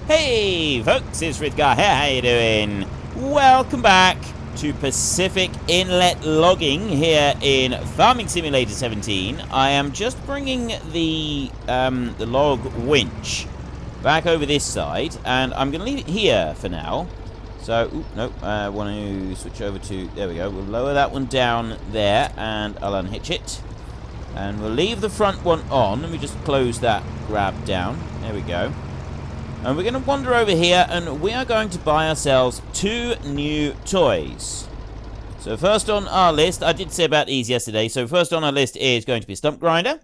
Hey folks, it's Frithgar here, how you doing? Welcome back to Pacific Inlet Logging here in Farming Simulator 17. I am just bringing the log winch back over this side, and I'm going to leave it here for now. So, I want to switch over to, there we go, we'll lower that one down there, and I'll unhitch it. And we'll leave the front one on. Let me just close that grab down. There we go. And we're going to wander over here, and we are going to buy ourselves 2 new toys. So first on our list, I did say about these yesterday, so first on our list is going to be a stump grinder,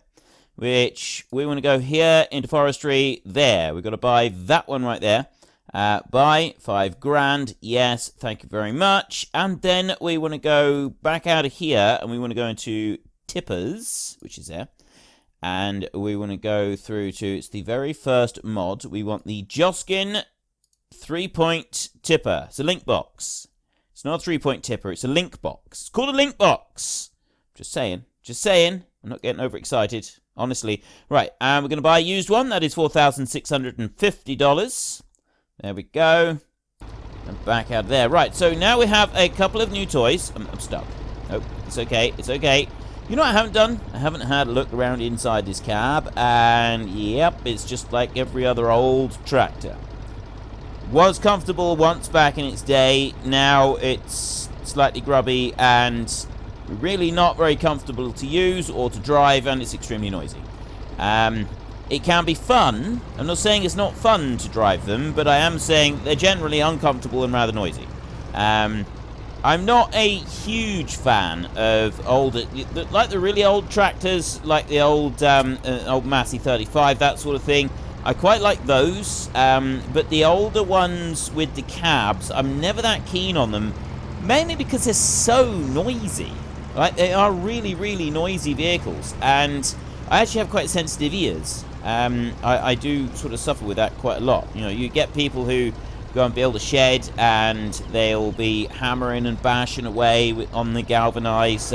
which we want to go here into forestry. There, we've got to buy that one right there. Buy 5 grand, yes, thank you very much. And then we want to go back out of here, and we want to go into tippers, which is there. And we want to go through to, it's the very first mod. We want the Joskin 3-point tipper. It's a link box. It's not a 3-point tipper, it's a link box. It's called a link box. Just saying. Just saying. I'm not getting overexcited, honestly. Right, and we're going to buy a used one. That is $4,650. There we go. And back out there. Right, so now we have a couple of new toys. I'm stuck. Nope, it's okay. It's okay. You know what I haven't done? I haven't had a look around inside this cab, and yep, it's just like every other old tractor. Was comfortable once back in its day, now it's slightly grubby and really not very comfortable to use or to drive, and it's extremely noisy. It can be fun. I'm not saying it's not fun to drive them, but I am saying they're generally uncomfortable and rather noisy. I'm not a huge fan of older, like the really old tractors, like the old Massey 35, that sort of thing. I quite like those, but the older ones with the cabs, I'm never that keen on them, mainly because they're so noisy. Like, they are really, really noisy vehicles, and I actually have quite sensitive ears. I do sort of suffer with that quite a lot. You know, you get people who go and build a shed, and they'll be hammering and bashing away on the galvanized,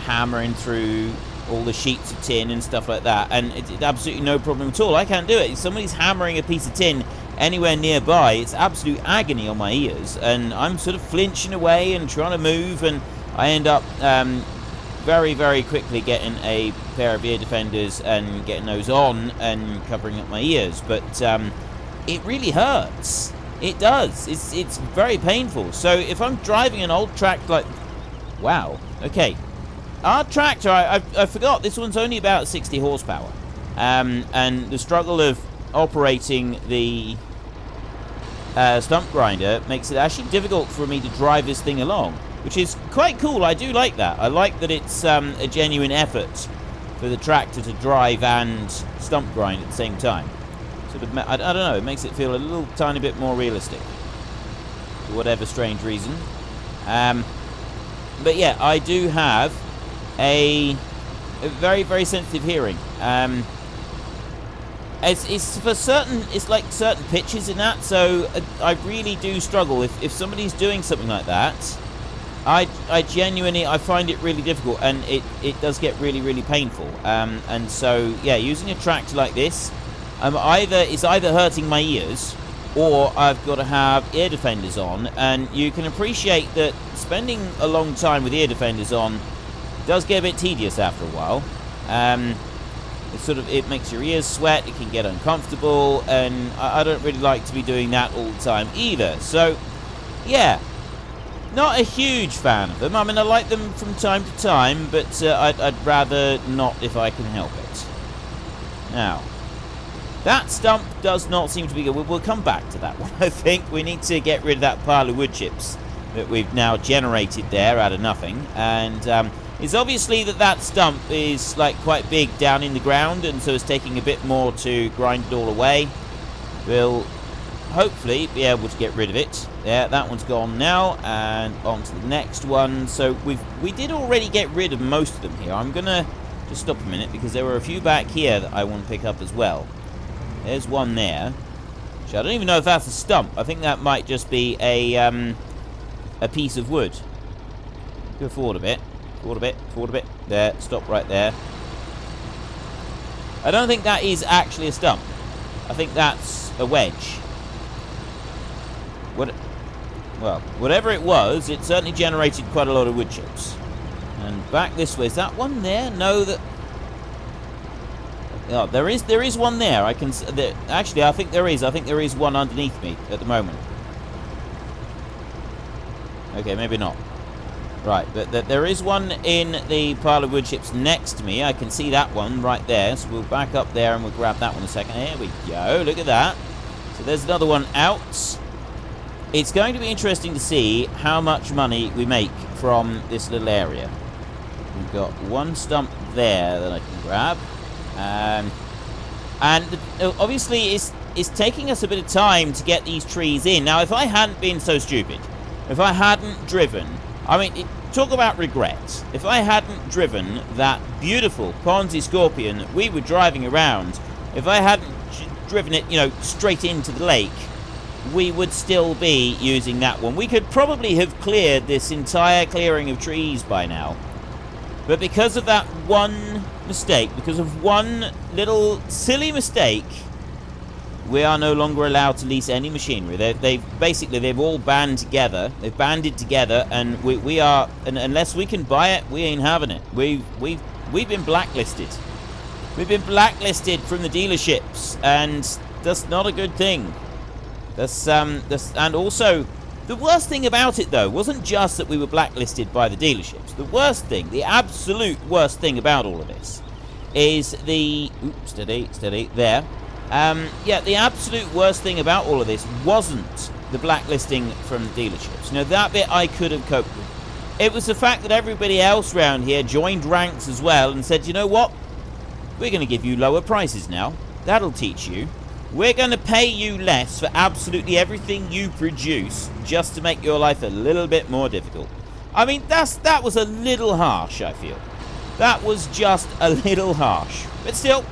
hammering through all the sheets of tin and stuff like that, and it's absolutely no problem at all. I can't do it. If somebody's hammering a piece of tin anywhere nearby, it's absolute agony on my ears, and I'm sort of flinching away and trying to move, and I end up very, very quickly getting a pair of ear defenders and getting those on and covering up my ears. But it really hurts. It does. It's very painful. So if I'm driving an old tractor, like, wow, okay, our tractor, I forgot, this one's only about 60 horsepower, and the struggle of operating the stump grinder makes it actually difficult for me to drive this thing along, which is quite cool. I do like that. I like that it's a genuine effort for the tractor to drive and stump grind at the same time. I don't know, it makes it feel a little tiny bit more realistic, for whatever strange reason. But yeah, I do have a very, very sensitive hearing. It's for certain, it's like certain pitches in that, so I really do struggle. If somebody's doing something like that, I genuinely, I find it really difficult, and it does get really, really painful. And so, yeah, using a tractor like this, it's either hurting my ears, or I've got to have ear defenders on, and you can appreciate that spending a long time with ear defenders on does get a bit tedious after a while. It makes your ears sweat, it can get uncomfortable, and I don't really like to be doing that all the time either. So, yeah, not a huge fan of them. I mean, I like them from time to time, but I'd rather not if I can help it. Now, that stump does not seem to be good. We'll come back to that one. I think we need to get rid of that pile of wood chips that we've now generated there out of nothing. And it's obviously that stump is like quite big down in the ground, and so it's taking a bit more to grind it all away. We'll hopefully be able to get rid of it. Yeah, that one's gone now, and on to the next one. So we did already get rid of most of them here. I'm gonna just stop a minute because there were a few back here that I want to pick up as well. There's one there. Actually, I don't even know if that's a stump. I think that might just be a piece of wood. Go forward a bit. Forward a bit. Forward a bit. There. Stop right there. I don't think that is actually a stump. I think that's a wedge. Well, whatever it was, it certainly generated quite a lot of wood chips. And back this way. Is that one there? No, that... Oh, there is one there. I can... Actually, I think there is. I think there is one underneath me at the moment. Okay, maybe not. Right, but there is one in the pile of wood chips next to me. I can see that one right there. So we'll back up there and we'll grab that one a second. Here we go. Look at that. So there's another one out. It's going to be interesting to see how much money we make from this little area. We've got one stump there that I can grab. And obviously it's taking us a bit of time to get these trees in. Now, if I hadn't been so stupid, if I hadn't driven... I mean, talk about regret. If I hadn't driven that beautiful Ponzi Scorpion that we were driving around, if I hadn't driven it, you know, straight into the lake, we would still be using that one. We could probably have cleared this entire clearing of trees by now. But because of that one mistake, because of one little silly mistake, we are no longer allowed to lease any machinery. They've all banded together. They've banded together, and we are, and unless we can buy it, we ain't having it. We've been blacklisted. We've been blacklisted from the dealerships, and that's not a good thing. And also, the worst thing about it, though, wasn't just that we were blacklisted by the dealerships. The worst thing, the absolute worst thing about all of this is the... Oops, steady, there. Yeah, the absolute worst thing about all of this wasn't the blacklisting from the dealerships. You know, that bit I could have coped with. It was the fact that everybody else around here joined ranks as well and said, you know what? We're going to give you lower prices now. That'll teach you. We're going to pay you less for absolutely everything you produce just to make your life a little bit more difficult. I mean, that was a little harsh, I feel. That was just a little harsh. But still,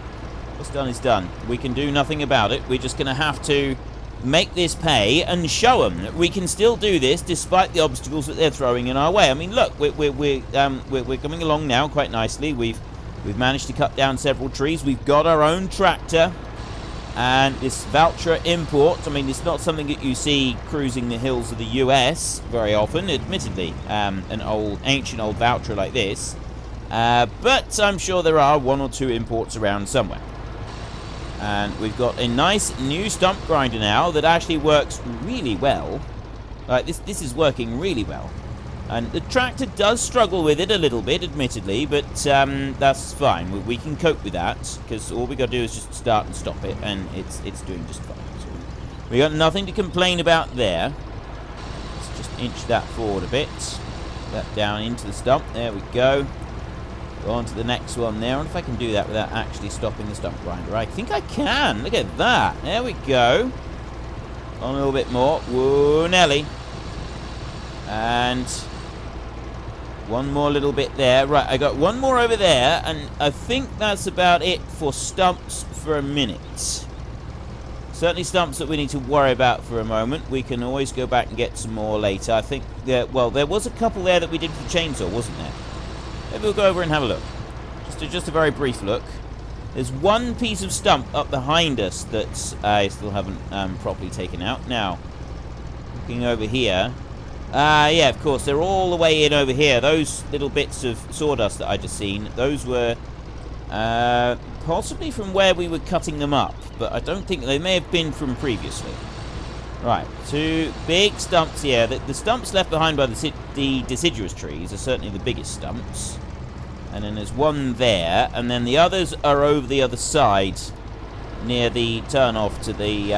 what's done is done. We can do nothing about it. We're just going to have to make this pay and show them that we can still do this despite the obstacles that they're throwing in our way. I mean, look, we're coming along now quite nicely. We've managed to cut down several trees. We've got our own tractor. And this voucher import, I mean, it's not something that you see cruising the hills of the US very often, admittedly, an ancient old voucher like this. But I'm sure there are one or two imports around somewhere. And we've got a nice new stump grinder now that actually works really well. This is working really well. And the tractor does struggle with it a little bit, admittedly, but that's fine. We can cope with that, because all we got to do is just start and stop it, and it's doing just fine. So we got nothing to complain about there. Let's just inch that forward a bit. That down into the stump. There we go. Go on to the next one there. I wonder if I can do that without actually stopping the stump grinder. I think I can. Look at that. There we go. On a little bit more. Whoa, Nelly. And one more little bit there. Right, I got one more over there, and I think that's about it for stumps for a minute. Certainly stumps that we need to worry about for a moment. We can always go back and get some more later. I think, well, there was a couple there that we did for the chainsaw, wasn't there? Maybe we'll go over and have a look. Just a very brief look. There's one piece of stump up behind us that I still haven't properly taken out. Now, looking over here... yeah, of course, they're all the way in over here. Those little bits of sawdust that I just seen, those were possibly from where we were cutting them up, but I don't think they may have been from previously. Right, two big stumps here. The stumps left behind by the deciduous trees are certainly the biggest stumps. And then there's one there, and then the others are over the other side, near the turn-off to the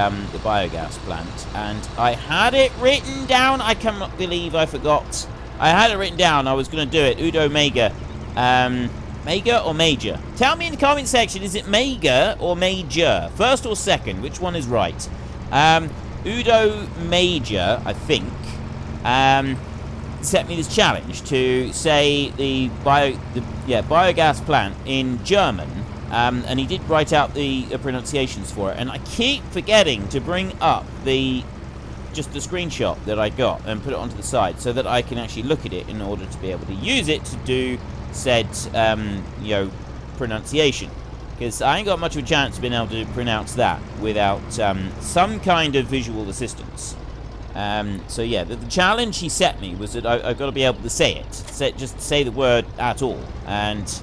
biogas plant. And I had it written down. I cannot believe I forgot. I had it written down. I was going to do it. Udo Mega. Mega or Major? Tell me in the comment section, is it Mega or Major? First or second? Which one is right? Udo Major, I think, set me this challenge to say the biogas plant in German. And he did write out the pronunciations for it, and I keep forgetting to bring up just the screenshot that I got and put it onto the side so that I can actually look at it in order to be able to use it to do said pronunciation, because I ain't got much of a chance of being able to pronounce that without some kind of visual assistance. So yeah, the challenge he set me was that I've got to be able to say it. Just say the word at all. And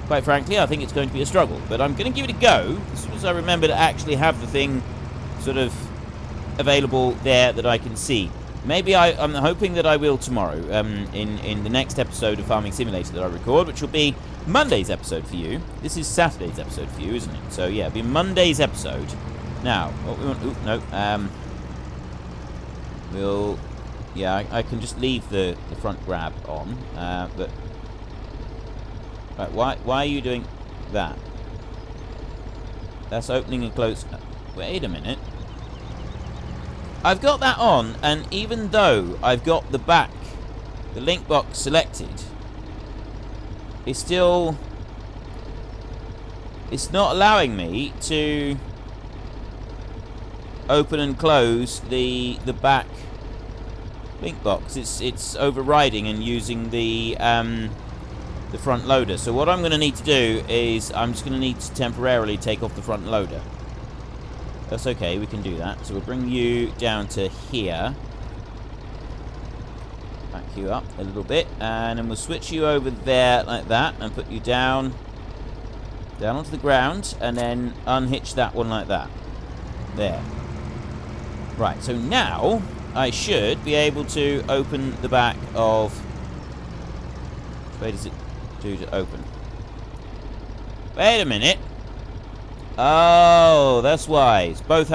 quite frankly, I think it's going to be a struggle. But I'm going to give it a go as soon as I remember to actually have the thing sort of available there that I can see. Maybe I'm hoping that I will tomorrow in the next episode of Farming Simulator that I record, which will be Monday's episode for you. This is Saturday's episode for you, isn't it? So yeah, it'll be Monday's episode. Now, what we want... Ooh, no. Yeah, I can just leave the front grab on, but... Right, why are you doing that? That's opening and close... Wait a minute. I've got that on, and even though I've got the link box selected, it's still... It's not allowing me to open and close the back link box. It's overriding and using the front loader. So what I'm going to need to do is I'm just going to need to temporarily take off the front loader. That's okay, we can do that. So we'll bring you down to here. Back you up a little bit, and then we'll switch you over there like that and put you down onto the ground, and then unhitch that one like that. There. Right, so now I should be able to open the back of... Which way does it do to open? Wait a minute. Oh, that's why. It's both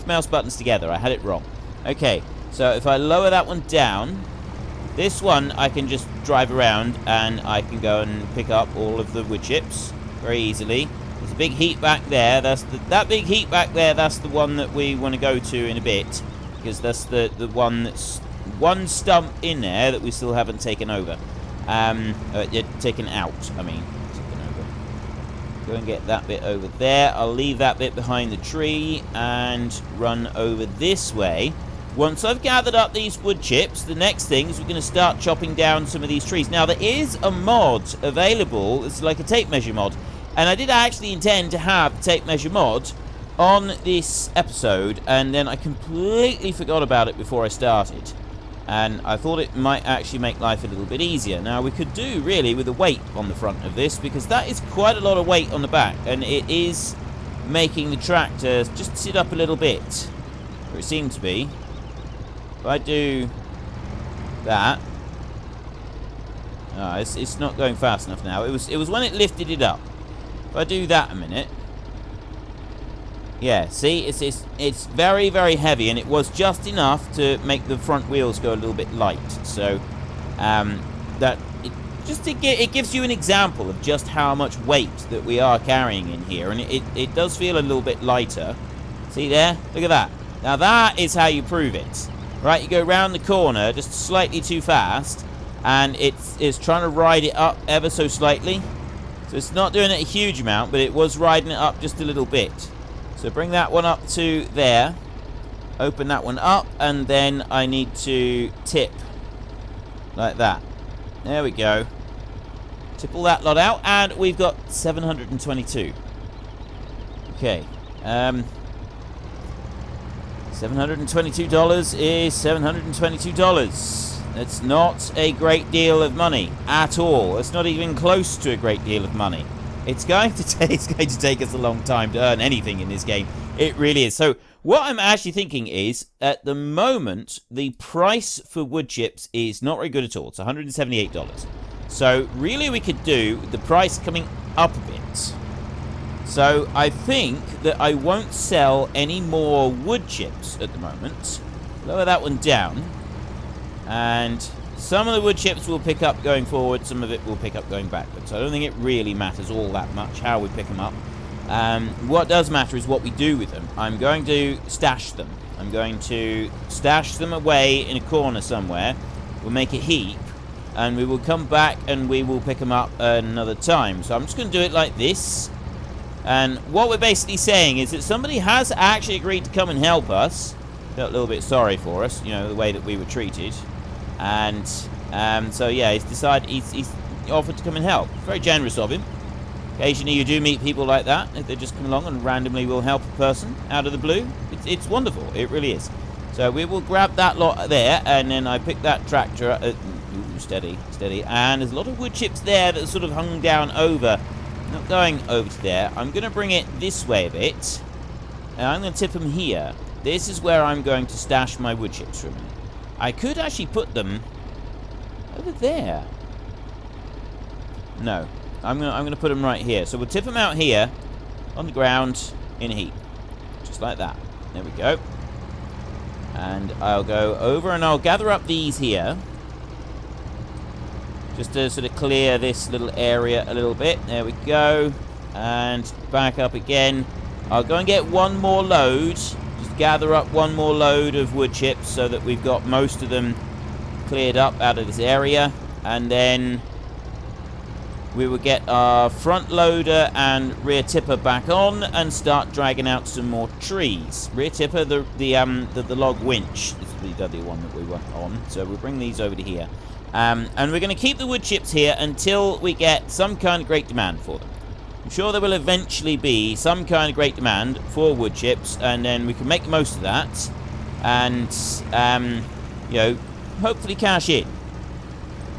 mouse buttons together. I had it wrong. Okay, so if I lower that one down, this one I can just drive around and I can go and pick up all of the wood chips very easily. There's a big heap back there. That big heap back there. That's the one that we want to go to in a bit, because that's the one that's one stump in there that we still haven't taken over. Taken out. I mean. Go and get that bit over there. I'll leave that bit behind the tree and run over this way. Once I've gathered up these wood chips, the next thing is we're going to start chopping down some of these trees. Now, there is a mod available. It's like a tape measure mod. And I did actually intend to have the tape measure mod on this episode, and then I completely forgot about it before I started. And I thought it might actually make life a little bit easier. Now, we could do, really, with a weight on the front of this, because that is quite a lot of weight on the back, and it is making the tractor just sit up a little bit, or it seemed to be. If I do that... Oh, it's not going fast enough now. It was when it lifted it up. If I do that a minute... Yeah, see, it's very, very heavy, and it was just enough to make the front wheels go a little bit light. So, it gives you an example of just how much weight that we are carrying in here, and it does feel a little bit lighter. See there? Look at that. Now that is how you prove it. Right, you go round the corner just slightly too fast, and it's trying to ride it up ever so slightly. So it's not doing it a huge amount, but it was riding it up just a little bit. So bring that one up to there, open that one up, and then I need to tip like that. There we go. Tip all that lot out, and we've got 722. Okay. $722 is $722. It's not a great deal of money at all. It's not even close to a great deal of money. It's going to take us a long time to earn anything in this game. It really is. So what I'm actually thinking is, at the moment, the price for wood chips is not very good at all. It's $178. So really we could do the price coming up a bit. So I think that I won't sell any more wood chips at the moment. Lower that one down. And some of the wood chips will pick up going forward, some of it will pick up going backwards. So I don't think it really matters all that much how we pick them up. What does matter is what we do with them. I'm going to stash them. I'm going to stash them away in a corner somewhere. We'll make a heap, and we will come back and we will pick them up another time. So I'm just going to do it like this. And what we're basically saying is that somebody has actually agreed to come and help us. Felt a little bit sorry for us, you know, the way that we were treated. And so yeah, he's offered to come and help. Very generous of him. Occasionally you do meet people like that. They just come along and randomly will help a person out of the blue. It's wonderful. It really is. So we will grab that lot there, and then I pick that tractor up. Ooh, steady, steady. And there's a lot of wood chips there that sort of hung down over. Not going over to there. I'm going to bring it this way a bit. And I'm going to tip them here. This is where I'm going to stash my wood chips for a minute. I could actually put them over there. No. I'm going to put them right here. So we'll tip them out here on the ground in a heap. Just like that. There we go. And I'll go over and I'll gather up these here. Just to sort of clear this little area a little bit. There we go. And back up again. I'll go and get one more load. Just gather up one more load of wood chips so that we've got most of them cleared up out of this area. And then we will get our front loader and rear tipper back on and start dragging out some more trees. Rear tipper, the log winch is the other one that we were on. So we'll bring these over to here. And we're going to keep the wood chips here until we get some kind of great demand for them. I'm sure there will eventually be some kind of great demand for wood chips, and then we can make the most of that. And, you know, hopefully cash in.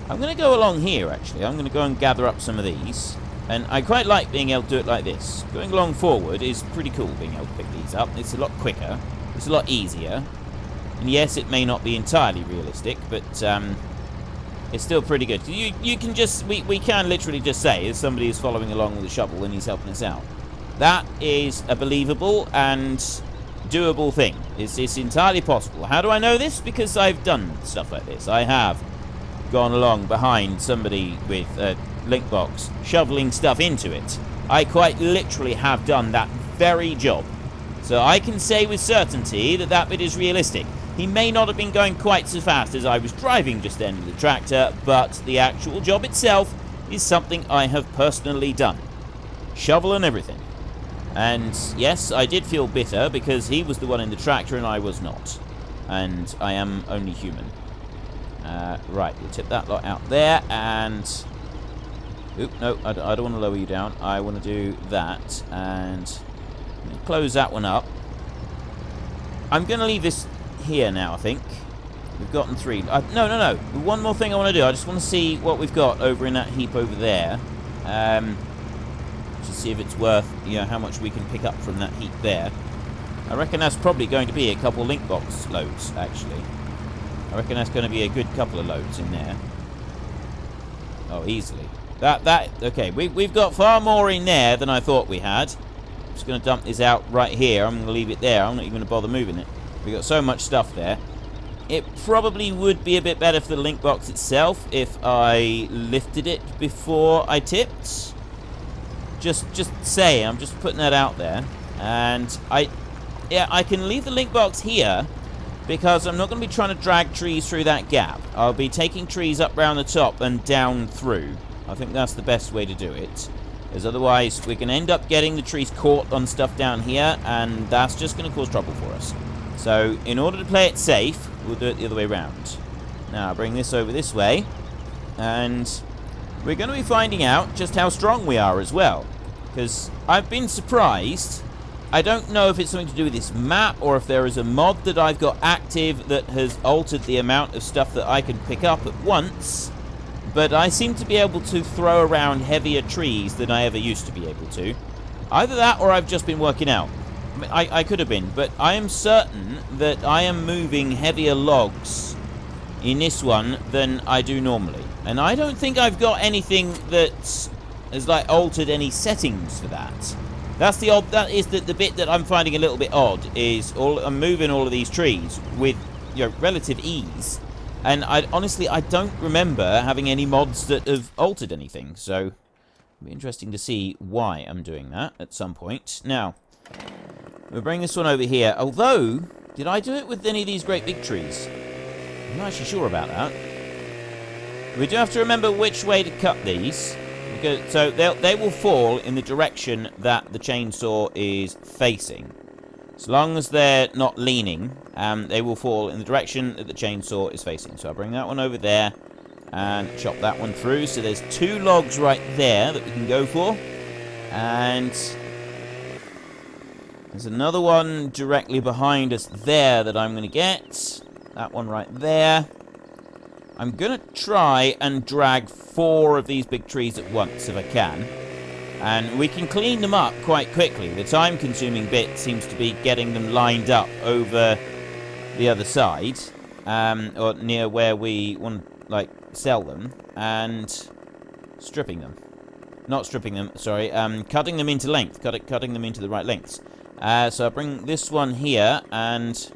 I'm going to go along here, actually. I'm going to go and gather up some of these. And I quite like being able to do it like this. Going along forward is pretty cool, being able to pick these up. It's a lot quicker. It's a lot easier. And yes, it may not be entirely realistic, but it's still pretty good. You can just... We can literally just say if somebody is following along with a shovel and he's helping us out. That is a believable and doable thing. It's entirely possible. How do I know this? Because I've done stuff like this. I have gone along behind somebody with a link box, shoveling stuff into it. I quite literally have done that very job. So I can say with certainty that that bit is realistic. He may not have been going quite so fast as I was driving just then with the tractor, but the actual job itself is something I have personally done. Shovel and everything. And yes, I did feel bitter because he was the one in the tractor and I was not. And I am only human. Right, we'll tip that lot out there, and... Oop, no, I don't want to lower you down. I want to do that, and close that one up. I'm going to leave this here now, I think. We've gotten 3. No. One more thing I want to do. I just want to see what we've got over in that heap over there. To see if it's worth, you know, how much we can pick up from that heap there. I reckon that's probably going to be a couple link box loads, actually. I reckon that's going to be a good couple of loads in there. Oh, easily. Okay, we've got far more in there than I thought we had. I'm just going to dump this out right here. I'm going to leave it there. I'm not even going to bother moving it. We've got so much stuff there. It probably would be a bit better for the link box itself if I lifted it before I tipped. Just say, I'm just putting that out there. And I can leave the link box here, because I'm not going to be trying to drag trees through that gap. I'll be taking trees up round the top and down through. I think that's the best way to do it. Because otherwise, we're going to end up getting the trees caught on stuff down here, and that's just going to cause trouble for us. So, in order to play it safe, we'll do it the other way around. Now, I'll bring this over this way. And we're going to be finding out just how strong we are as well. Because I've been surprised... I don't know if it's something to do with this map or if there is a mod that I've got active that has altered the amount of stuff that I can pick up at once, but I seem to be able to throw around heavier trees than I ever used to be able to. Either that or I've just been working out. I could have been, but I am certain that I am moving heavier logs in this one than I do normally. And I don't think I've got anything that has like altered any settings for that. That is the bit that I'm finding a little bit odd, is I'm moving all of these trees with, you know, relative ease. And honestly, I don't remember having any mods that have altered anything. So, it'll be interesting to see why I'm doing that at some point. Now, we'll bring this one over here. Although, did I do it with any of these great big trees? I'm not actually sure about that. We do have to remember which way to cut these. So they will fall in the direction that the chainsaw is facing. As long as they're not leaning, they will fall in the direction that the chainsaw is facing. So I'll bring that one over there and chop that one through. So there's 2 logs right there that we can go for. And There's another one directly behind us there that I'm going to get. That one right there. I'm going to try and drag 4 of these big trees at once if I can. And we can clean them up quite quickly. The time-consuming bit seems to be getting them lined up over the other side. Or near where we want to, like, sell them. And stripping them. Not stripping them, sorry. Cutting them into length. Cutting them into the right lengths. So I'll bring this one here, and just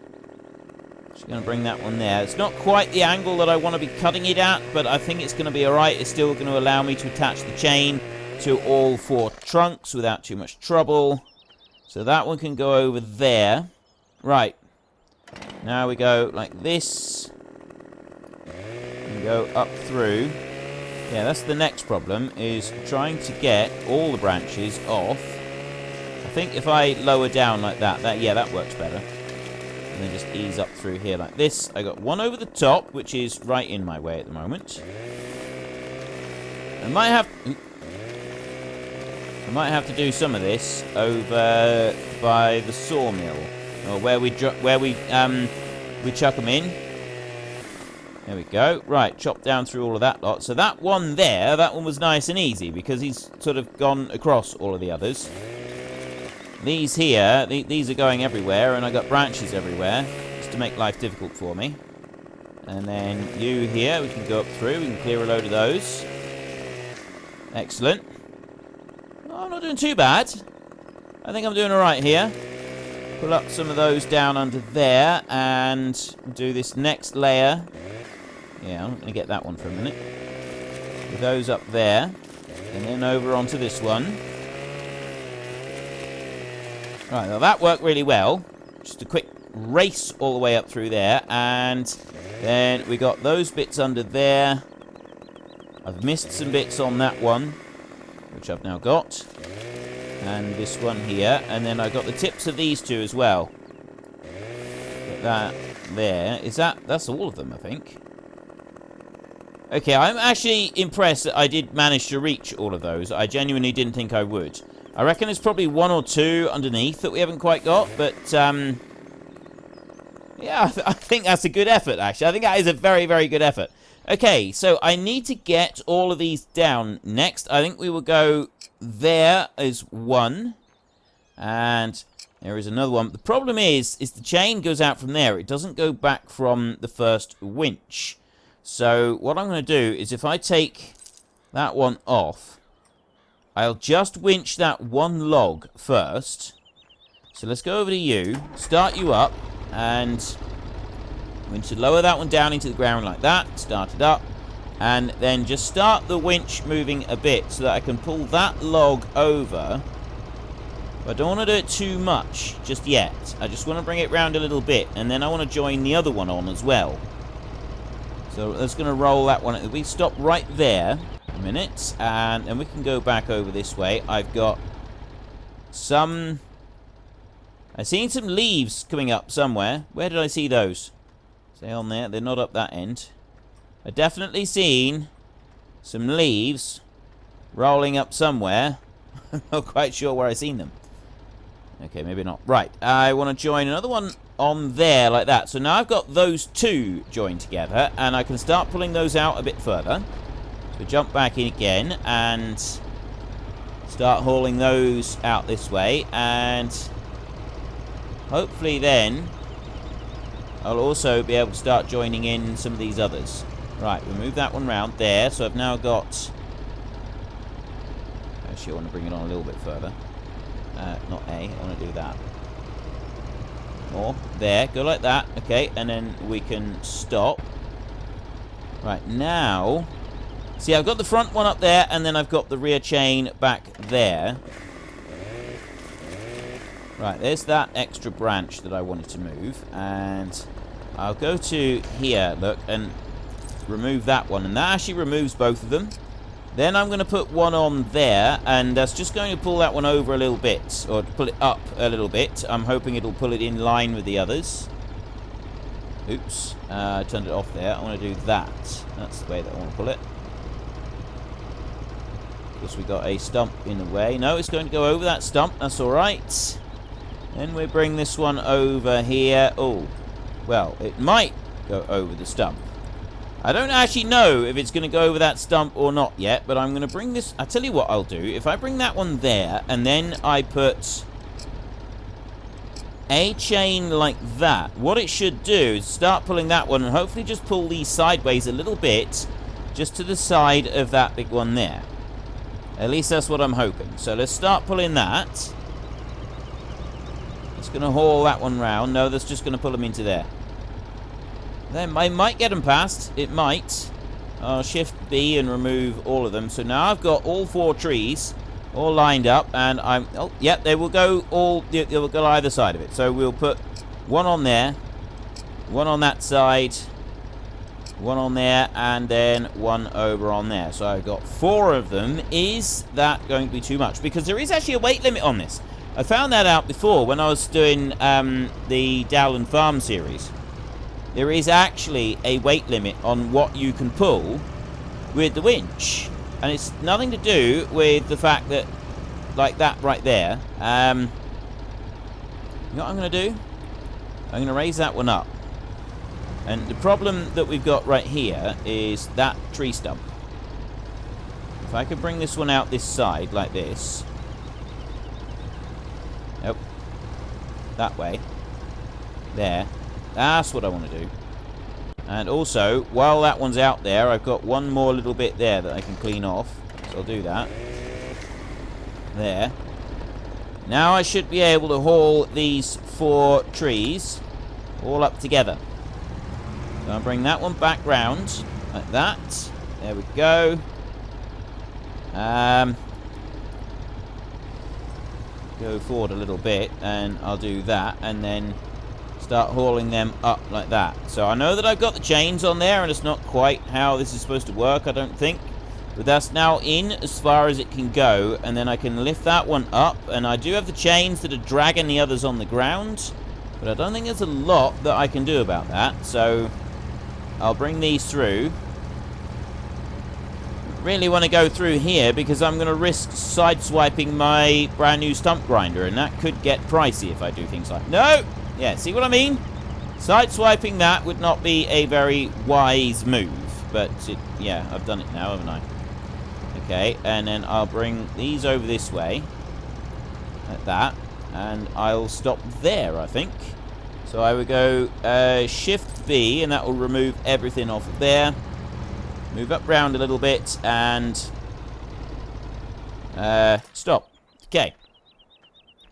going to bring that one there. It's not quite the angle that I want to be cutting it at, but I think it's going to be alright. It's still going to allow me to attach the chain to all 4 trunks without too much trouble. So that one can go over there. Right. Now we go like this. And go up through. Yeah, that's the next problem, is trying to get all the branches off. I think if I lower down like that, that works better. And then just ease up through here like this. I got one over the top, which is right in my way at the moment. I might have to do some of this over by the sawmill, or where we chuck them in. There we go. Right, chop down through all of that lot. So that one there, that one was nice and easy because he's sort of gone across all of the others. These here, these are going everywhere, and I got branches everywhere just to make life difficult for me. And then you here, we can go up through. We can clear a load of those. Excellent. Oh, I'm not doing too bad. I think I'm doing alright here. Pull up some of those down under there and do this next layer. Yeah, I'm going to get that one for a minute. With those up there. And then over onto this one. Right, well that worked really well. Just a quick race all the way up through there. And then we got those bits under there. I've missed some bits on that one, which I've now got. And this one here. And then I got the tips of these 2 as well. Get that there. That's all of them, I think. Okay, I'm actually impressed that I did manage to reach all of those. I genuinely didn't think I would. I reckon there's probably 1 or 2 underneath that we haven't quite got, but, yeah, I think that's a good effort, actually. I think that is a very, very good effort. Okay, so I need to get all of these down next. I think we will go there as one, and there is another one. The problem is the chain goes out from there. It doesn't go back from the first winch. So what I'm going to do is if I take that one off, I'll just winch that one log first. So let's go over to you, start you up, and I'm going to lower that one down into the ground like that, start it up, and then just start the winch moving a bit so that I can pull that log over. But I don't want to do it too much just yet. I just want to bring it round a little bit, and then I want to join the other one on as well. So that's going to roll that one. We stop right there a minute, and then we can go back over this way. I've got some... I've seen some leaves coming up somewhere. Where did I see those? Say on there. They're not up that end. I've definitely seen some leaves rolling up somewhere. I'm not quite sure where I've seen them. Okay, maybe not. Right, I want to join another one on there like that. So now I've got those 2 joined together, and I can start pulling those out a bit further. So jump back in again and start hauling those out this way, and hopefully then I'll also be able to start joining in some of these others. Right, we'll move that one round there. So I've now got... Actually, I want to bring it on a little bit further. Not A, I want to do that. More. There, go like that. Okay, and then we can stop. Right, now... See, I've got the front one up there, and then I've got the rear chain back there. Right, there's that extra branch that I wanted to move, and I'll go to here, look, and remove that one, and that actually removes both of them. Then I'm going to put one on there, and that's just going to pull that one over a little bit, or pull it up a little bit. I'm hoping it'll pull it in line with the others. Oops, I turned it off there. I want to do that. That's the way that I want to pull it. Because we got a stump in the way. No, it's going to go over that stump. That's all right. Then we bring this one over here. Oh, well, it might go over the stump. I don't actually know if it's going to go over that stump or not yet, but I'm going to bring this... I'll tell you what I'll do. If I bring that one there, and then I put a chain like that, what it should do is start pulling that one, and hopefully just pull these sideways a little bit, just to the side of that big one there. At least that's what I'm hoping. So let's start pulling that. It's going to haul that one round. No, that's just going to pull them into there. Then I might get them past. It might. I'll shift B and remove all of them. So now I've got all 4 trees all lined up, and I'm... Oh, yep, they will go all... They will go either side of it. So we'll put one on there, one on that side, one on there, and then one over on there. So I've got 4 of them. Is that going to be too much? Because there is actually a weight limit on this. I found that out before when I was doing the Dowland Farm series. There is actually a weight limit on what you can pull with the winch. And it's nothing to do with the fact that, like that right there. You know what I'm going to do? I'm going to raise that one up. And the problem that we've got right here is that tree stump. If I could bring this one out this side like this. Nope. That way. There. That's what I want to do. And also, while that one's out there, I've got one more little bit there that I can clean off. So I'll do that. There. Now I should be able to haul these 4 trees all up together. So I'll bring that one back round like that. There we go. Go forward a little bit, and I'll do that, and then start hauling them up like that. So I know that I've got the chains on there, and it's not quite how this is supposed to work, I don't think. But that's now in as far as it can go, and then I can lift that one up, and I do have the chains that are dragging the others on the ground, but I don't think there's a lot that I can do about that. So I'll bring these through. Really want to go through here because I'm going to risk sideswiping my brand new stump grinder, and that could get pricey if I do things like... No! Yeah, see what I mean? Sideswiping that would not be a very wise move, but yeah, I've done it now, haven't I? Okay, and then I'll bring these over this way, like that, and I'll stop there, I think. So I would go Shift B, and that will remove everything off of there. Move up round a little bit, and stop. Okay.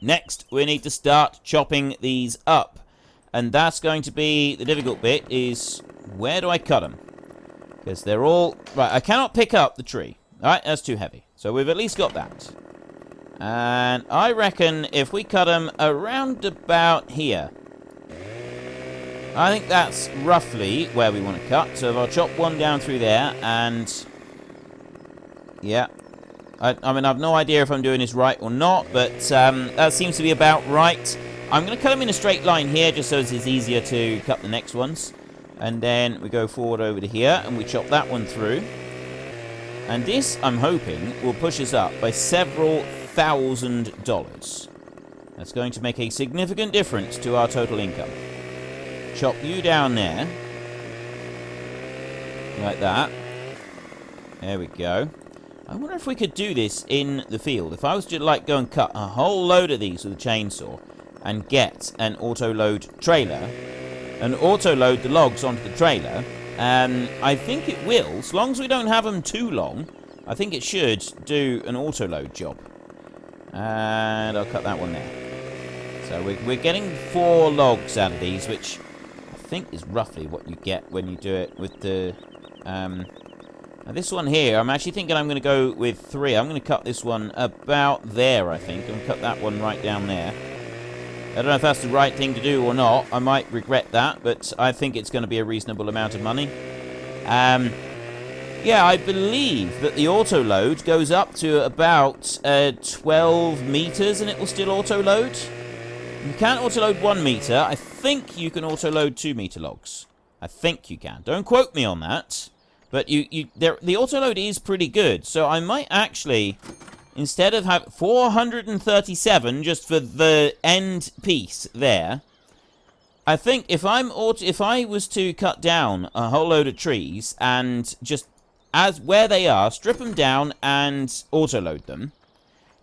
Next, we need to start chopping these up. And that's going to be the difficult bit, is where do I cut them? Because they're all... Right, I cannot pick up the tree. Alright, that's too heavy. So we've at least got that. And I reckon if we cut them around about here, I think that's roughly where we want to cut. So if I'll chop one down through there, and... Yeah. I mean, I've no idea if I'm doing this right or not, but that seems to be about right. I'm going to cut them in a straight line here, just so it's easier to cut the next ones. And then we go forward over to here, and we chop that one through. And this, I'm hoping, will push us up by several $1,000s. That's going to make a significant difference to our total income. Chop you down there. Like that. There we go. I wonder if we could do this in the field. If I was to, like, go and cut a whole load of these with a chainsaw and get an auto-load trailer and auto-load the logs onto the trailer, I think it will, as long as we don't have them too long, I think it should do an auto-load job. And I'll cut that one there. So we're getting 4 logs out of these, which I think is roughly what you get when you do it with the... Now this one here, I'm actually thinking I'm going to go with 3. I'm going to cut this one about there, I think. I'm going to cut that one right down there. I don't know if that's the right thing to do or not. I might regret that, but I think it's going to be a reasonable amount of money. Yeah, I believe that the auto-load goes up to about 12 meters and it will still auto-load. You can't auto-load 1 meter. I think you can auto-load 2 meter logs. I think you can. Don't quote me on that. But the auto-load is pretty good, so I might actually, instead of having 437 just for the end piece there, I think if I was to cut down a whole load of trees and just as where they are, strip them down and auto-load them,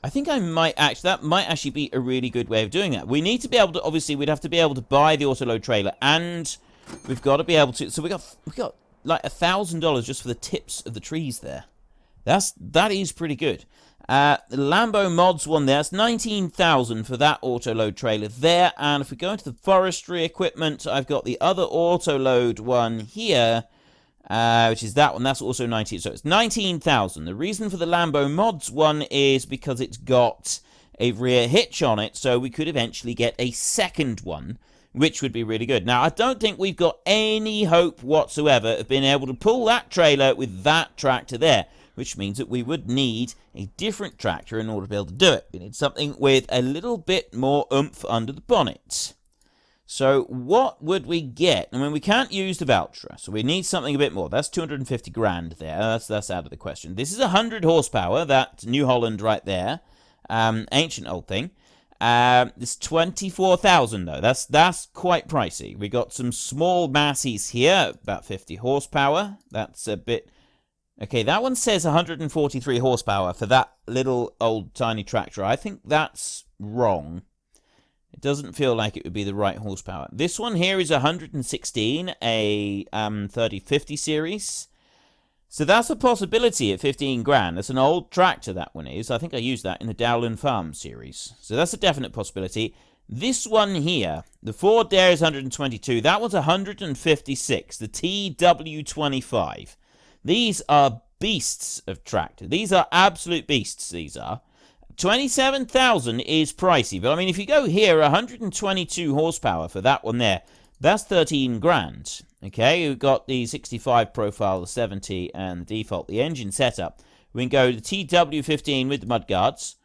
I think that might actually be a really good way of doing that. We need to be able to, obviously, we'd have to be able to buy the auto-load trailer, and we've got to be able to, so we got like $1,000 just for the tips of the trees there. That is pretty good. The Lambo Mods one there, that's 19,000 for that auto-load trailer there. And if we go into the forestry equipment, I've got the other auto-load one here, which is that one. That's also 19. So it's 19,000. The reason for the Lambo Mods one is because it's got a rear hitch on it, so we could eventually get a second one, which would be really good. Now, I don't think we've got any hope whatsoever of being able to pull that trailer with that tractor there, which means that we would need a different tractor in order to be able to do it. We need something with a little bit more oomph under the bonnet. So what would we get? I mean, we can't use the Valtra, so we need something a bit more. That's 250 grand there. That's out of the question. This is 100 horsepower, that New Holland right there. Ancient old thing. It's 24,000 though. That's quite pricey. We got some small Massies here, about 50 horsepower. That's a bit... Okay, that one says 143 horsepower for that little old tiny tractor. I think that's wrong. It doesn't feel like it would be the right horsepower. This one here is 116, a 3050 series. So that's a possibility at 15 grand. That's an old tractor, that one is. I think I used that in the Dowland Farm series. So that's a definite possibility. This one here, the Ford there is 122. That one's 156, the TW25. These are beasts of tractor. These are absolute beasts, these are. 27,000 is pricey, but I mean, if you go here, 122 horsepower for that one there, that's 13 grand. Okay, we've got the 65 profile, the 70, and the default, the engine setup. We can go to TW15 with the mudguards,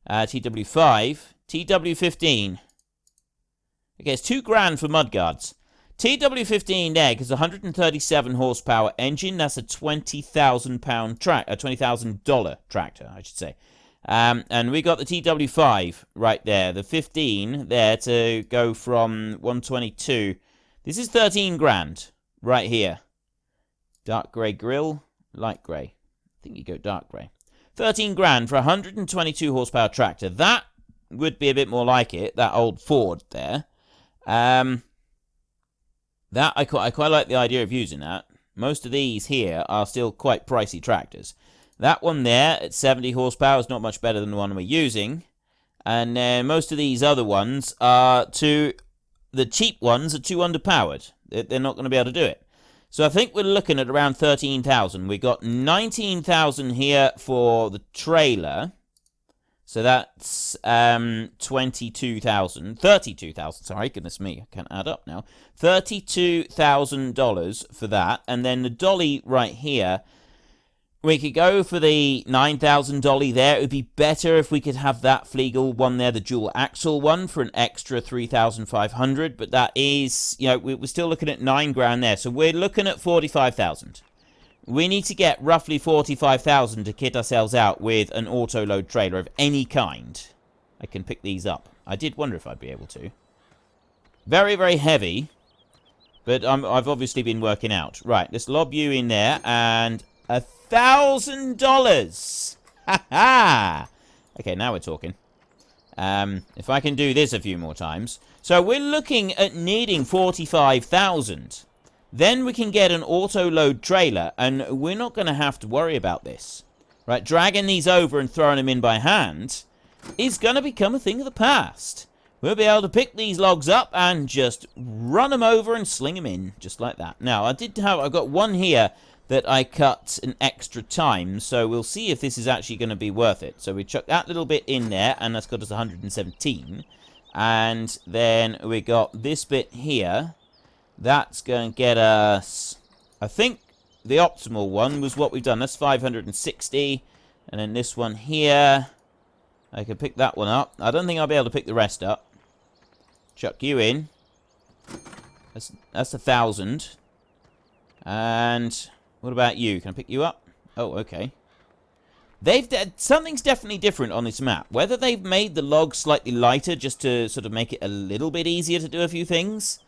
TW5, TW15. Okay, it's 2 grand for mudguards. TW15 there is 137 horsepower engine. That's a $20,000 tractor, I should say. And we got the TW5 right there, the 15 there to go from 122. This is 13 grand right here. Dark grey grille, light grey. I think you go dark grey. 13 grand for a 122 horsepower tractor. That would be a bit more like it, that old Ford there. That I quite like the idea of using that. Most of these here are still quite pricey tractors. That one there at 70 horsepower is not much better than the one we're using. And then most of these other ones are the cheap ones are too underpowered. They're not going to be able to do it. So I think we're looking at around 13,000. We got 19,000 here for the trailer. So that's 32,000, sorry, goodness me, I can't add up now. $32,000 for that, and then the dolly right here, we could go for the 9,000 dolly there. It would be better if we could have that Flegel one there, the dual axle one, for an extra 3,500, but that is, you know, we're still looking at 9 grand there, so we're looking at 45,000. We need to get roughly 45,000 to kit ourselves out with an auto-load trailer of any kind. I can pick these up. I did wonder if I'd be able to. Very, very heavy. But I've obviously been working out. Right, let's lob you in there. And $1,000! Ha ha! Okay, now we're talking. If I can do this a few more times. So we're looking at needing 45,000. Then we can get an auto-load trailer, and we're not going to have to worry about this. Right, dragging these over and throwing them in by hand is going to become a thing of the past. We'll be able to pick these logs up and just run them over and sling them in, just like that. Now, I've got one here that I cut an extra time, so we'll see if this is actually going to be worth it. So we chuck that little bit in there, and that's got us 117. And then we got this bit here. That's going to get us, I think the optimal one was what we've done. That's 560. And then this one here, I can pick that one up. I don't think I'll be able to pick the rest up. Chuck you in. That's 1,000. And what about you? Can I pick you up? Oh, okay. Something's definitely different on this map. Whether they've made the logs slightly lighter just to sort of make it a little bit easier to do a few things,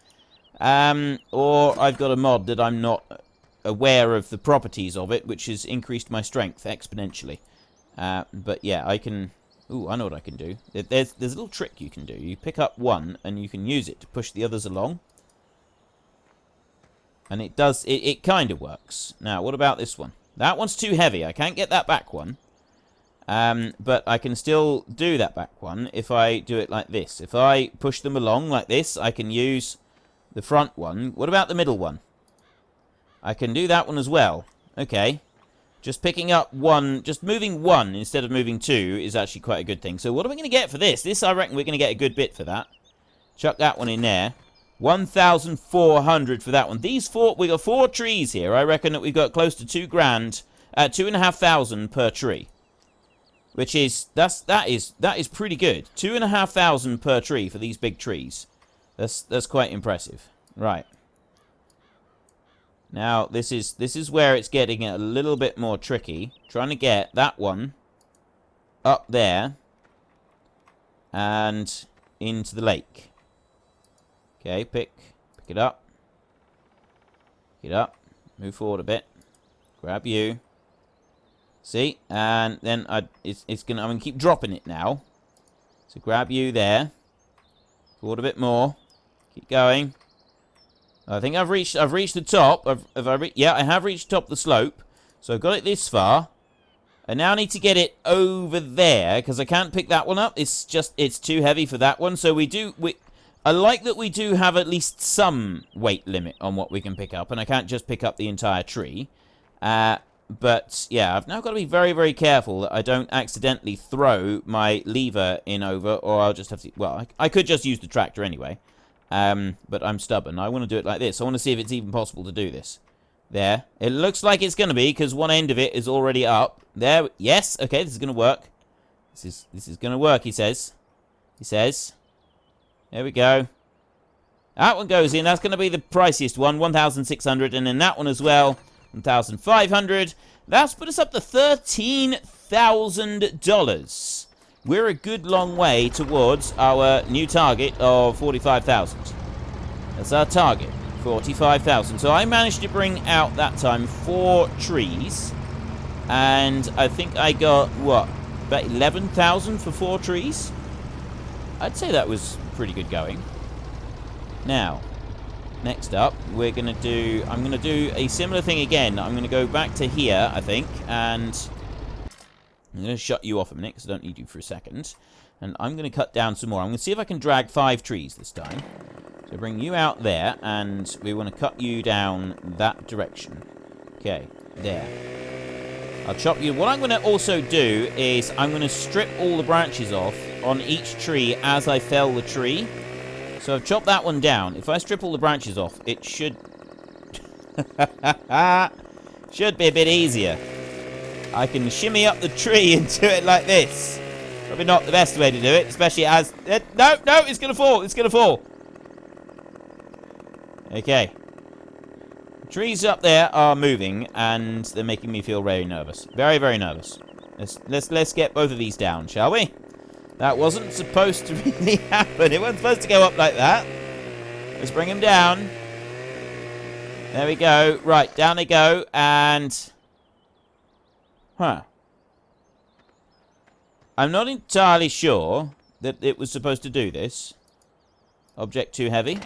or I've got a mod that I'm not aware of the properties of it, which has increased my strength exponentially. But yeah, I can... Ooh, I know what I can do. There's a little trick you can do. You pick up one, and you can use it to push the others along. And it does... It kind of works. Now, what about this one? That one's too heavy. I can't get that back one. But I can still do that back one if I do it like this. If I push them along like this, I can use the front one. What about the middle one? I can do that one as well. Okay. Just picking up one, just moving one instead of moving two is actually quite a good thing. So what are we going to get for this? This, I reckon we're going to get a good bit for that. Chuck that one in there. 1,400 for that one. These four, we got 4 trees here. I reckon that we've got close to 2 grand, 2,500 per tree. Which is, that is pretty good. 2,500 per tree for these big trees. That's quite impressive. Right. Now, this is where it's getting a little bit more tricky. Trying to get that one up there and into the lake. Okay, pick it up. Pick it up. Move forward a bit. Grab you. See? And then I'm gonna keep dropping it now. So grab you there. Forward a bit more. Keep going. I think I've reached the top. Yeah, I have reached the top of the slope. So I've got it this far. I now need to get it over there because I can't pick that one up. It's too heavy for that one. So I like that we do have at least some weight limit on what we can pick up, and I can't just pick up the entire tree. But yeah, I've now got to be very, very careful that I don't accidentally throw my lever in over, or I'll just have to... Well, I could just use the tractor anyway. But I'm stubborn. I want to do it like this. I want to see if it's even possible to do this. There. It looks like it's going to be, because one end of it is already up. There. Yes. Okay, this is going to work. This is going to work, he says. He says. There we go. That one goes in. That's going to be the priciest one. 1,600. And then that one as well. 1,500. That's put us up to $13,000. We're a good long way towards our new target of 45,000. That's our target, 45,000. So I managed to bring out that time 4 trees. And I think I got, what, about 11,000 for 4 trees? I'd say that was pretty good going. Now, next up, I'm going to do a similar thing again. I'm going to go back to here, I think, and I'm going to shut you off a minute because I don't need you for a second. And I'm going to cut down some more. I'm going to see if I can drag 5 trees this time. So bring you out there, and we want to cut you down that direction. Okay, there. I'll chop you. What I'm going to also do is I'm going to strip all the branches off on each tree as I fell the tree. So I've chopped that one down. If I strip all the branches off, it should... should be a bit easier. I can shimmy up the tree and do it like this. Probably not the best way to do it, especially as... no, it's going to fall. It's going to fall. Okay. The trees up there are moving, and they're making me feel very nervous. Very, very nervous. Let's get both of these down, shall we? That wasn't supposed to really happen. It wasn't supposed to go up like that. Let's bring them down. There we go. Right, down they go, and... Huh. I'm not entirely sure that it was supposed to do this. Object too heavy.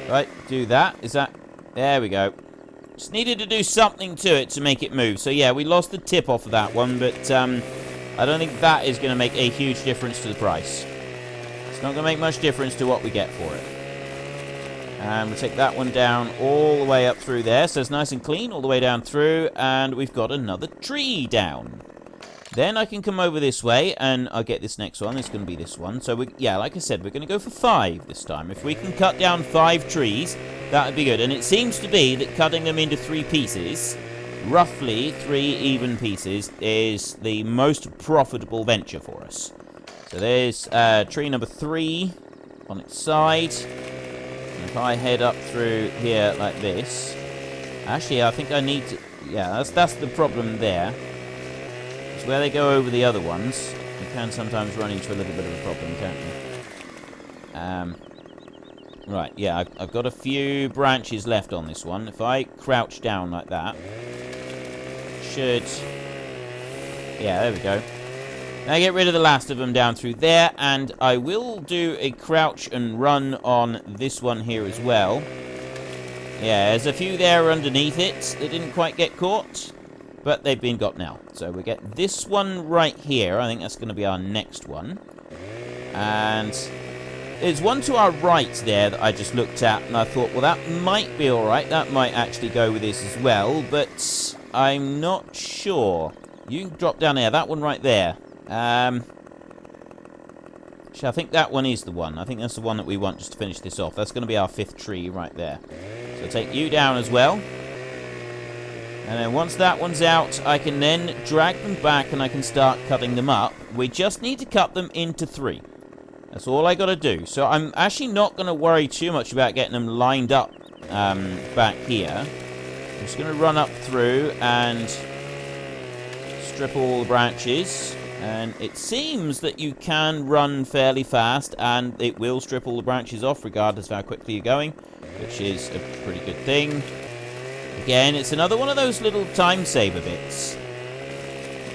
Right, do that. Is that... There we go. Just needed to do something to it to make it move. So yeah, we lost the tip off of that one, but I don't think that is going to make a huge difference to the price. It's not going to make much difference to what we get for it. And we'll take that one down all the way up through there. So it's nice and clean all the way down through. And we've got another tree down. Then I can come over this way and I'll get this next one. It's going to be this one. So, yeah, like I said, we're going to go for 5 this time. If we can cut down 5 trees, that would be good. And it seems to be that cutting them into 3 pieces, roughly 3 even pieces, is the most profitable venture for us. So there's tree number 3 on its side. And if I head up through here like this, Actually, I think I need to... Yeah, that's the problem there. It's where they go over the other ones. You can sometimes run into a little bit of a problem, can't you? Right, yeah, I've got a few branches left on this one. If I crouch down like that, should... Yeah, there we go. Now get rid of the last of them down through there, and I will do a crouch and run on this one here as well. Yeah, there's a few there underneath it that didn't quite get caught, but they've been got now. So we get this one right here. I think that's going to be our next one. And there's one to our right there that I just looked at, and I thought, well, that might be alright. That might actually go with this as well, but I'm not sure. You can drop down there. That one right there. Actually, I think that one is the one. I think that's the one that we want just to finish this off. That's going to be our 5th tree right there. So take you down as well. And then once that one's out, I can then drag them back and I can start cutting them up. We just need to cut them into 3. That's all I got to do. So I'm actually not going to worry too much about getting them lined up back here. I'm just going to run up through and strip all the branches. And it seems that you can run fairly fast and it will strip all the branches off regardless of how quickly you're going, which is a pretty good thing. Again, it's another one of those little time saver bits.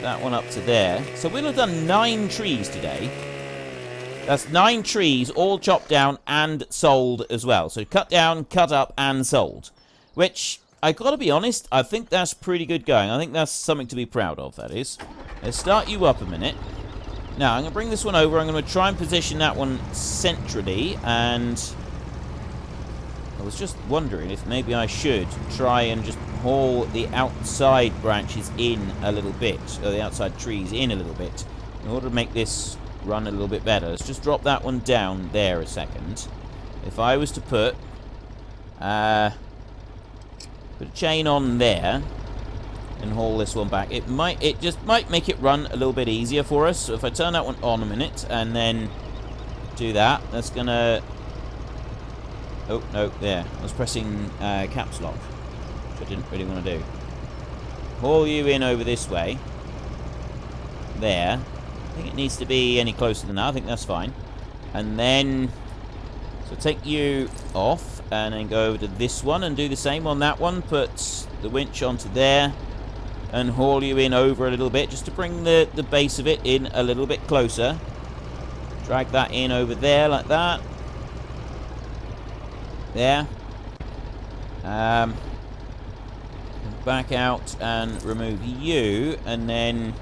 That one up to there. So we'll have done 9 trees today. That's 9 trees all chopped down and sold as well. So cut down, cut up and sold. Which, I gotta be honest, I think that's pretty good going. I think that's something to be proud of, that is. Let's start you up a minute. Now, I'm going to bring this one over. I'm going to try and position that one centrally. And I was just wondering if maybe I should try and just haul the outside branches in a little bit. Or the outside trees in a little bit. In order to make this run a little bit better. Let's just drop that one down there a second. If I was to put a chain on there and haul this one back, it just might make it run a little bit easier for us. So if I turn that one on a minute and then do that, that's gonna... Oh, no, there. I was pressing caps lock, which I didn't really want to do. Haul you in over this way. There. I think it needs to be any closer than that. I think that's fine. And then... So take you off and then go over to this one and do the same on that one. Put the winch onto there and haul you in over a little bit just to bring the base of it in a little bit closer. Drag that in over there like that. There. Back out and remove you, and then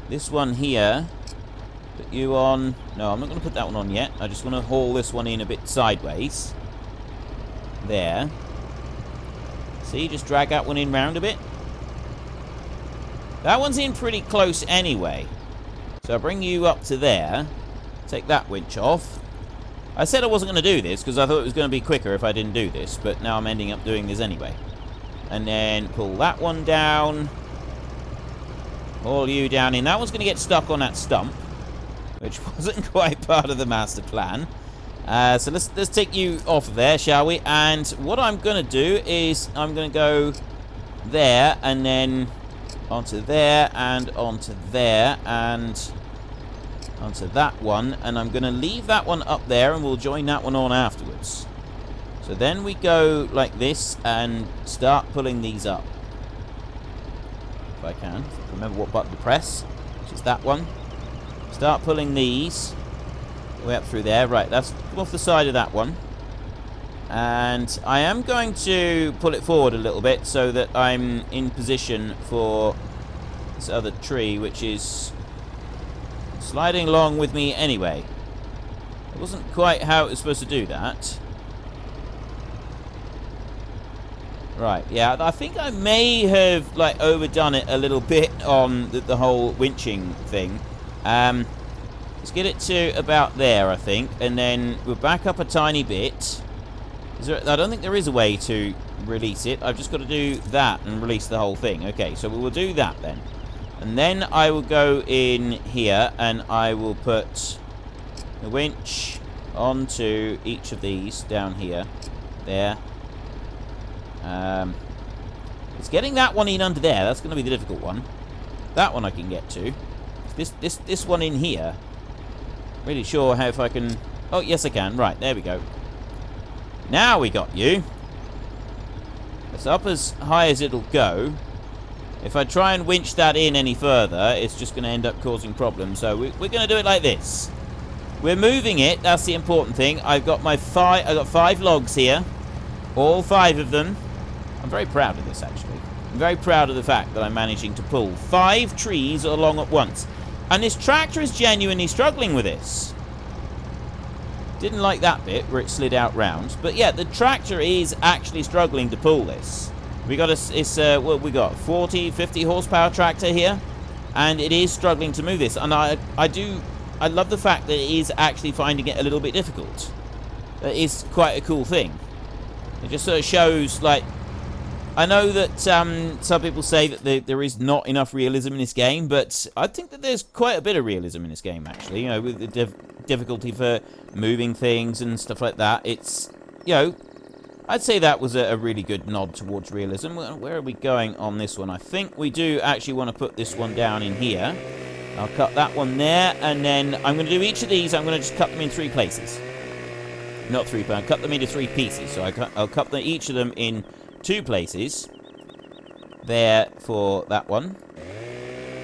this one here, put you on. No, I'm not going to put that one on yet. I just want to haul this one in a bit sideways. There. See, just drag that one in round a bit. That one's in pretty close anyway. So I'll bring you up to there. Take that winch off. I said I wasn't going to do this because I thought it was going to be quicker if I didn't do this, but now I'm ending up doing this anyway. And then pull that one down. Haul you down in. That one's going to get stuck on that stump, which wasn't quite part of the master plan. So let's take you off of there, shall we? And what I'm going to do is I'm going to go there and then onto there and onto there and onto that one. And I'm going to leave that one up there and we'll join that one on afterwards. So then we go like this and start pulling these up. If I can. Remember what button to press, which is that one. Start pulling these way up through there. Right, that's off the side of that one. And I am going to pull it forward a little bit so that I'm in position for this other tree, which is sliding along with me anyway. It wasn't quite how it was supposed to do that. Right, yeah, I think I may have like overdone it a little bit on the whole winching thing. Let's get it to about there, I think, and then we'll back up a tiny bit. I don't think there is a way to release it. I've just got to do that and release the whole thing. Okay, so we will do that then. And then I will go in here and I will put the winch onto each of these down here. There. It's getting that one in under there. That's going to be the difficult one. That one I can get to. This one in here. Really sure how if I can... Oh, yes I can. Right, there we go. Now we got you. It's up as high as it'll go. If I try and winch that in any further, it's just going to end up causing problems. So we're going to do it like this. We're moving it. That's the important thing. I've got 5 logs here. All 5 of them. I'm very proud of this, actually. I'm very proud of the fact that I'm managing to pull 5 trees along at once. And this tractor is genuinely struggling with this. Didn't like that bit where it slid out round. But yeah, the tractor is actually struggling to pull this. We got what we got? 40, 50 horsepower tractor here. And it is struggling to move this. And I love the fact that it is actually finding it a little bit difficult. That is quite a cool thing. It just sort of shows, like... I know that some people say that there is not enough realism in this game, but I think that there's quite a bit of realism in this game, actually. You know, with the difficulty for moving things and stuff like that. It's, you know, I'd say that was a really good nod towards realism. Where are we going on this one? I think we do actually want to put this one down in here. I'll cut that one there, and then I'm going to do each of these. I'm going to just cut them in 3 places. Not 3, but I'll cut them into 3 pieces. So I'll cut each of them in 2 places. There for that one.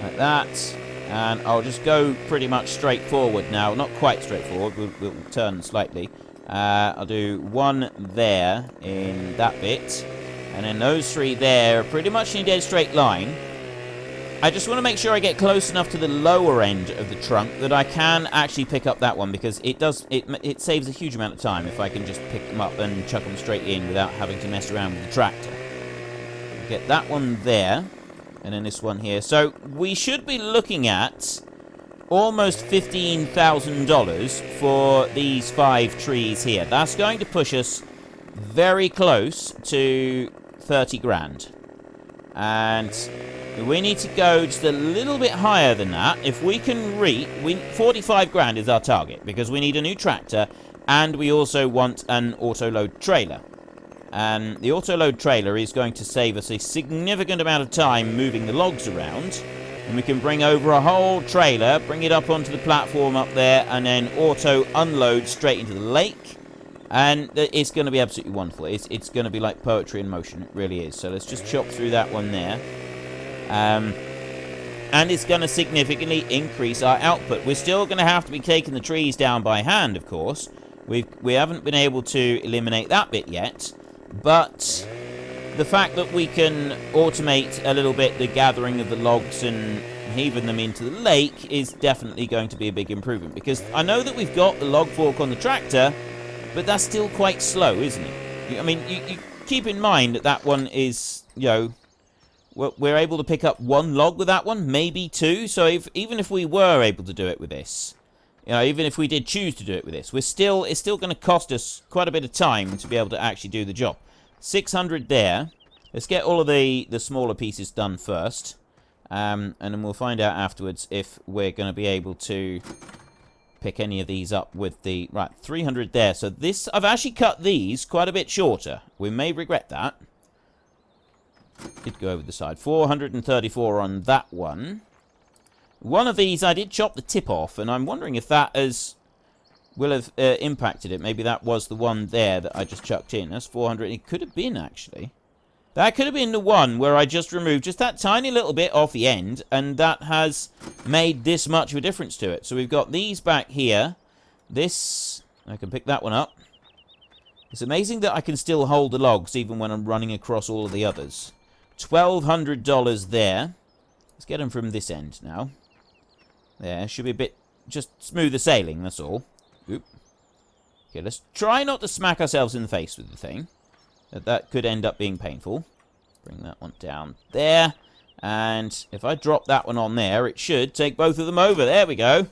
Like that. And I'll just go pretty much straight forward now. Not quite straight forward. We'll turn slightly. I'll do 1 there in that bit. And then those 3 there are pretty much in a dead straight line. I just want to make sure I get close enough to the lower end of the trunk that I can actually pick up that one, because it saves a huge amount of time if I can just pick them up and chuck them straight in without having to mess around with the tractor. Get that one there, and then this one here. So we should be looking at almost $15,000 for these 5 trees here. That's going to push us very close to 30 grand. And we need to go just a little bit higher than that. If we can 45 grand is our target, because we need a new tractor, and we also want an auto-load trailer. And the auto-load trailer is going to save us a significant amount of time moving the logs around. And we can bring over a whole trailer, bring it up onto the platform up there, and then auto-unload straight into the lake. And it's going to be absolutely wonderful. It's going to be like poetry in motion. It really is. So let's just chop through that one there. And it's going to significantly increase our output. We're still going to have to be taking the trees down by hand, of course. We haven't been able to eliminate that bit yet. But the fact that we can automate a little bit the gathering of the logs and heaving them into the lake is definitely going to be a big improvement. Because I know that we've got the log fork on the tractor, but that's still quite slow, isn't it? I mean, you keep in mind that that one is, you know, we're able to pick up 1 log with that one, maybe 2. So even if we were able to do it with this, you know, even if we did choose to do it with this, it's still going to cost us quite a bit of time to be able to actually do the job. 600 there. Let's get all of the smaller pieces done first. And then we'll find out afterwards if we're going to be able to pick any of these up with the... Right, 300 there. So this... I've actually cut these quite a bit shorter. We may regret that. Did go over the side. 434 on that one. One of these I did chop the tip off, and I'm wondering if that will have impacted it. Maybe that was the one there that I just chucked in. That's 400. It could have been, actually. That could have been the one where I just removed just that tiny little bit off the end, and that has made this much of a difference to it. So we've got these back here. This, I can pick that one up. It's amazing that I can still hold the logs even when I'm running across all of the others. $1,200 there. Let's get them from this end now. There, should be a bit just smoother sailing, that's all. Oop. Okay, let's try not to smack ourselves in the face with the thing. That could end up being painful. Bring that one down there. And if I drop that one on there, it should take both of them over. There we go.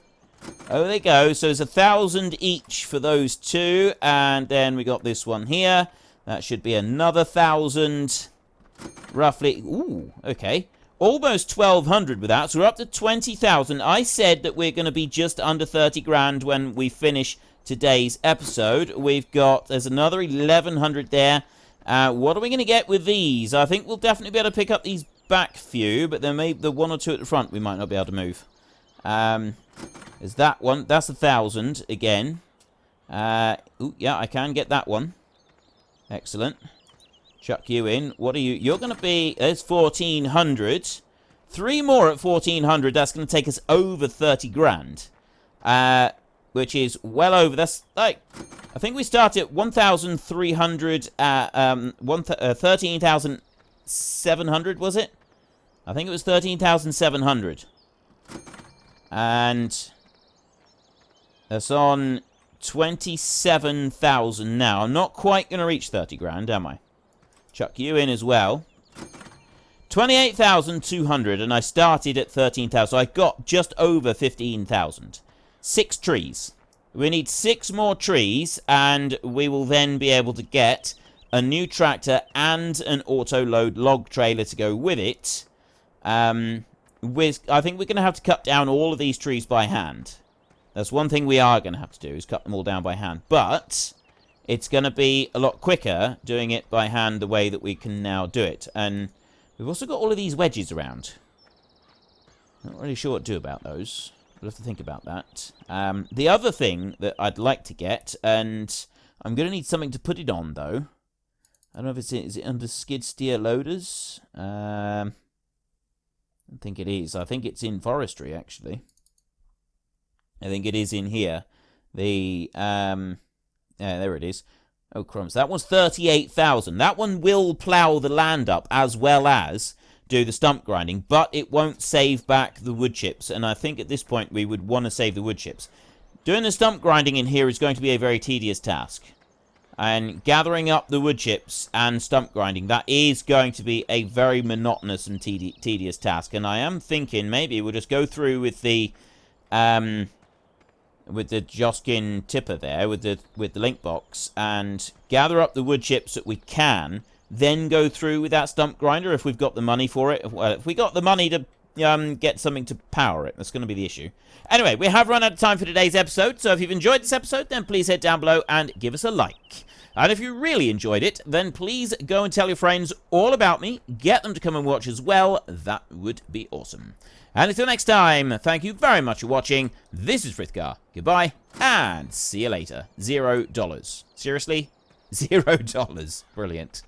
Over they go. So there's 1,000 each for those 2. And then we got this one here. That should be another 1,000. Roughly. Ooh, okay. Almost 1,200 with that. So we're up to 20,000. I said that we're going to be just under 30 grand when we finish today's episode. We've got... There's another 1,100 there. What are we going to get with these? I think we'll definitely be able to pick up these back few, but there may be the one or two at the front we might not be able to move. There's that one. That's 1,000 again. Ooh, yeah, I can get that one. Excellent. Chuck you in. What are you? You're going to be... There's 1,400. 3 more at 1,400. That's going to take us over 30 grand. Which is well over... That's like... I think we start at 1,300... 13,700, was it? I think it was 13,700. And... That's on 27,000 now. I'm not quite going to reach 30 grand, am I? Chuck you in as well. 28,200, and I started at 13,000. So I got just over 15,000. 6 trees. We need 6 more trees, and we will then be able to get a new tractor and an auto-load log trailer to go with it. I think we're going to have to cut down all of these trees by hand. That's one thing we are going to have to do, is cut them all down by hand. But it's going to be a lot quicker doing it by hand the way that we can now do it. And we've also got all of these wedges around. Not really sure what to do about those. We'll have to think about that. The other thing that I'd like to get, and I'm going to need something to put it on, though. I don't know if is it under skid steer loaders? I don't think it is. I think it's in forestry, actually. I think it is in here. Yeah, there it is. Oh, crumbs. That one's 38,000. That one will plow the land up as well as do the stump grinding, but it won't save back the wood chips, and I think at this point we would want to save the wood chips. Doing the stump grinding in here is going to be a very tedious task. And gathering up the wood chips and stump grinding, that is going to be a very monotonous and tedious task. And I am thinking maybe we'll just go through with the Joskin tipper there, with the link box, and gather up the wood chips that we can, then go through with that stump grinder if we've got the money for it. Well, if we got the money to get something to power it, that's going to be the issue. Anyway, we have run out of time for today's episode, so if you've enjoyed this episode, then please head down below and give us a like. And if you really enjoyed it, then please go and tell your friends all about me. Get them to come and watch as well. That would be awesome. And until next time, thank you very much for watching. This is Frithgar. Goodbye, and see you later. $0. Seriously? $0. Brilliant.